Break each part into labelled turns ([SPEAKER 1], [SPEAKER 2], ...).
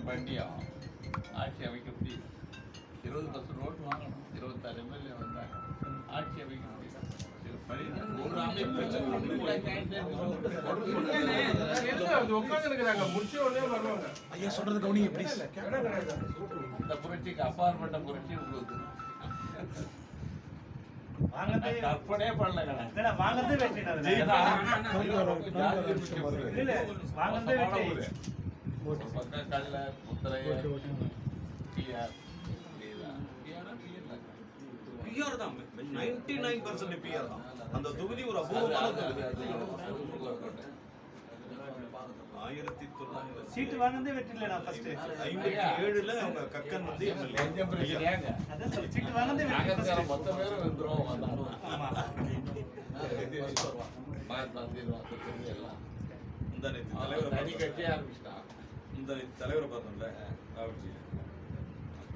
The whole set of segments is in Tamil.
[SPEAKER 1] பண்ணியும் ஆட்சி அமைக்க முடியும். 20% ஓட்டு வாங்கணும், 26 எம்எல்ஏ வந்தாங்க, ஆட்சி அமைக்க முடியும். ஒரு அமைப்பு
[SPEAKER 2] சொல்றது கவனிங்க ப்ளீஸ்.
[SPEAKER 1] இந்த புரட்சிக்கு அப்பாற்பட்ட புரட்சி உங்களுக்கு கற்பனே பண்ணல.
[SPEAKER 3] வாங்கதே வெற்றி
[SPEAKER 1] கல்ல முத்திரைய
[SPEAKER 4] பிஆர் தான் 99% பிஆர் தான். அந்த தொகுதி ஒரு அபூர்வமான தொகுதி. 1900
[SPEAKER 3] சீட்டு வாங்கதே வெற்றி இல்ல. நான் ஃபர்ஸ்ட்
[SPEAKER 4] 57ல அவங்க கக்கன் வந்து எம்எல்ஏ.
[SPEAKER 3] அதான் சீட்டு வாங்கதே வெற்றி.
[SPEAKER 1] மொத்த பேரும் வந்துரும்.
[SPEAKER 3] ஆமா
[SPEAKER 4] இந்த தலைவர்
[SPEAKER 1] தனி கட்சியே ஆரம்பிச்சிட்டான்.
[SPEAKER 4] இந்த தலைவரை பார்த்தோம்ல ராகுல்ஜி,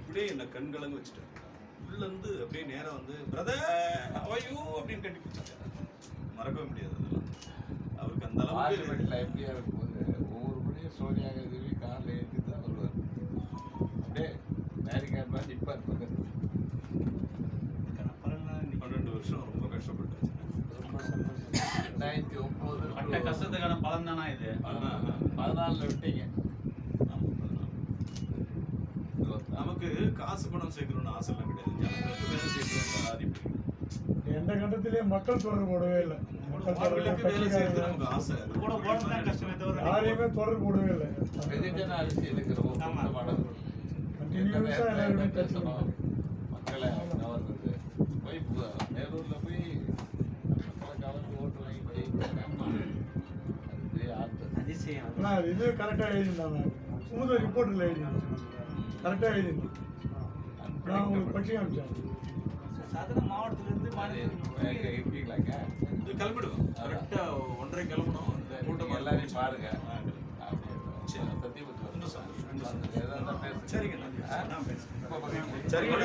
[SPEAKER 4] அப்படியே என்ன கண்கலங்க வச்சுட்டாரு. உள்ள இருந்து அப்படியே நேரம் வந்து பிரதர் அவையூ அப்படின்னு கட்டி பிடிச்சாங்க. மறக்கவே முடியாது. அவருக்கு அந்த அளவுக்கு
[SPEAKER 1] எப்படியா இருக்கும்போது ஒவ்வொரு முறையும் சோனியா காந்தி காரில் ஏற்றி தான் வருவார். அப்படியே அமெரிக்கன் மாதிரி நிற்பார் பக்கத்தில்.
[SPEAKER 4] 12 வருஷம் ரொம்ப கஷ்டப்பட்டாச்சு.
[SPEAKER 1] 2009
[SPEAKER 3] கஷ்டத்துக்கான பலன் தானா இது?
[SPEAKER 1] 14 விட்டீங்க.
[SPEAKER 4] நமக்கு காசு பணம் சேர்க்கணும்னு ஆசை எல்லாம் கிடையாது. ஜனங்களுக்கு வேலை சேர்க்கணும்.
[SPEAKER 2] எந்த கட்டத்திலேயே மக்கள் தொடர்பு போடவே இல்லை.
[SPEAKER 4] வேலை செய்யறது நமக்கு ஆசை.
[SPEAKER 3] கூட போறதுதான் கஷ்டமே தவிர
[SPEAKER 2] யாரையுமே தொடர்பு போடவே இல்லை.
[SPEAKER 1] வெகுஜன அரசியலுக்கு ரொம்ப முக்கியமானது. பேசணும், மக்களை கவர்றது. போய் நேரூர்ல போய் மக்களை கவர்ந்து ஓட்டு வாங்கி
[SPEAKER 3] அதிசயம்.
[SPEAKER 2] இது கரெக்டாக எழுதியிருந்தாங்க. சுமூக ரிப்போர்ட்டில் எழுதியிருந்தாங்க. கரெக்டாக எழுதியிருந்தேன். நான் உங்களுக்கு பற்றி காமிச்சேன்.
[SPEAKER 3] சாதாரண மாவட்டத்திலிருந்து
[SPEAKER 1] இருக்கீங்களாங்க?
[SPEAKER 4] கிளம்பிடுவோம். கரெக்டா 1:30 கிளம்பணும்.
[SPEAKER 1] கூட்டம் எல்லாரையும் பாருங்க.
[SPEAKER 4] சரிங்க. சரிங்க.